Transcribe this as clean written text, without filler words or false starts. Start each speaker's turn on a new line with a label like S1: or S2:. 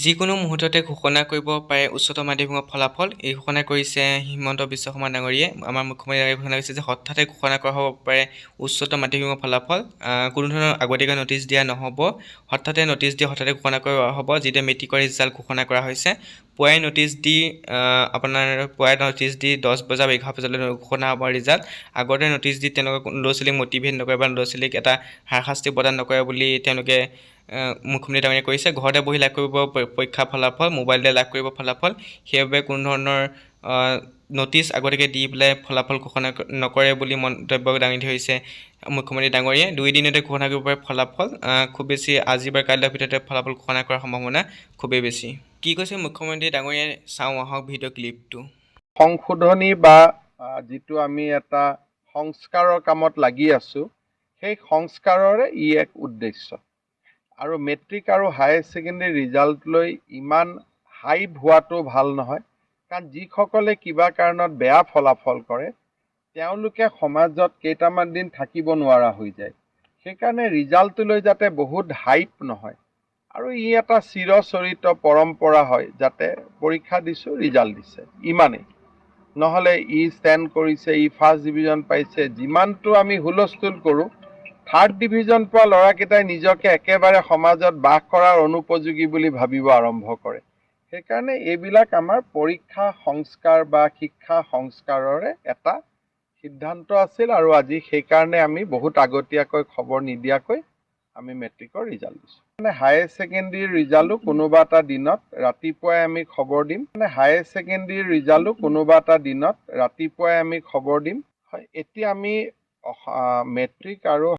S1: যিকোনো মুহূৰ্ততে ঘোষণা কৰিব পাৰে উচ্চতৰ মাধ্যমিকৰ ফলাফল। এই ঘোষণা কৰিছে হিমন্ত বিশ্ব শৰ্মা ডাঙৰীয়াই। আমাৰ মুখ্যমন্ত্ৰী ডাঙৰীয়াই ঘোষণা কৰিছে যে হঠাতে ঘোষণা কৰা হ'ব পাৰে উচ্চতৰ মাধ্যমিকৰ ফলাফল। কোনো ধৰণৰ আগতীয়াকৈ ন'টিচ দিয়া নহ'ব। হঠাতে ন'টিচ দিয়ে হঠাতে ঘোষণা কৰা হ'ব। যিদৰে মেট্ৰিকৰ ৰিজাল্ট ঘোষণা কৰা হৈছে, পুৱাই ন'টিচ দি পুৱাই ন'টিচ দি 10 বজা বা 11 বজালৈ ঘোষণা হ'ব ৰিজাল্ট। আগতে ন'টিচ দি তেওঁলোকে ল'ৰা ছোৱালীক মটিভেট নকৰে বা ল'ৰা ছোৱালীক এটা হাৰাশাস্তি প্ৰদান নকৰে বুলি তেওঁলোকে মুখ্যমন্ত্ৰী ডাঙৰীয়াই কৈছে। ঘৰতে বহি লাভ কৰিব পৰীক্ষা ফলাফল, মোবাইলতে লাভ কৰিব ফলাফল। সেইবাবে কোনো ধৰণৰ ন'টিচ আগতীয়াকৈ দি পেলাই ফলাফল ঘোষণা নকৰে বুলি মন্তব্য দাঙি ধৰিছে মুখ্যমন্ত্ৰী ডাঙৰীয়াই। 2 দিনতে ঘোষণা কৰিব পাৰে ফলাফল। খুব বেছি আজি বা কাইলৈৰ ভিতৰতে ফলাফল ঘোষণা কৰাৰ সম্ভাৱনা খুবেই বেছি। কি কৈছে মুখ্যমন্ত্ৰী ডাঙৰীয়াই চাওঁ আহক ভিডিঅ' ক্লিপটো।
S2: সংশোধনী বা যিটো আমি এটা সংস্কাৰৰ কামত লাগি আছো, সেই সংস্কাৰৰে ই এক উদ্দেশ্য। আৰু মেট্ৰিক আৰু হায়াৰ ছেকেণ্ডেৰী ৰিজাল্ট লৈ ইমান হাইপ হোৱাটো ভাল নহয়, কাৰণ যিসকলে কিবা কাৰণত বেয়া ফলাফল কৰে তেওঁলোকে সমাজত কেইটামান দিন থাকিব নোৱাৰা হৈ যায়। সেইকাৰণে ৰিজাল্টটো লৈ যাতে বহুত হাইপ নহয়, আৰু ই এটা চিৰচৰিত পৰম্পৰা হয় যাতে পৰীক্ষা দিছোঁ ৰিজাল্ট দিছে ইমানেই। নহ'লে ই ষ্টেণ্ড কৰিছে, ই ফাৰ্ষ্ট ডিভিজন পাইছে, যিমানটো আমি হুলস্থুল কৰোঁ, থাৰ্ড ডিভিজন পোৱা ল'ৰাকেইটাই নিজকে একেবাৰে সমাজত বাস কৰাৰ অনুপযোগী বুলি ভাবিব আৰম্ভ কৰে। সেইকাৰণে এইবিলাক আমাৰ পৰীক্ষা সংস্কাৰ বা শিক্ষা সংস্কাৰৰে এটা সিদ্ধান্ত আছিল, আৰু আজি সেইকাৰণে আমি বহুত আগতীয়াকৈ খবৰ নিদিয়াকৈ আমি মেট্ৰিকৰ ৰিজাল্ট দিছোঁ। মানে হায়াৰ ছেকেণ্ডেৰীৰ ৰিজাল্টো কোনোবা এটা দিনত ৰাতিপুৱাই আমি খবৰ দিম। হায়াৰ ছেকেণ্ডেৰীৰ ৰিজাল্টো কোনোবা এটা দিনত ৰাতিপুৱাই আমি খবৰ দিম। হয়, এতিয়া আমি মেট্ৰিক আৰু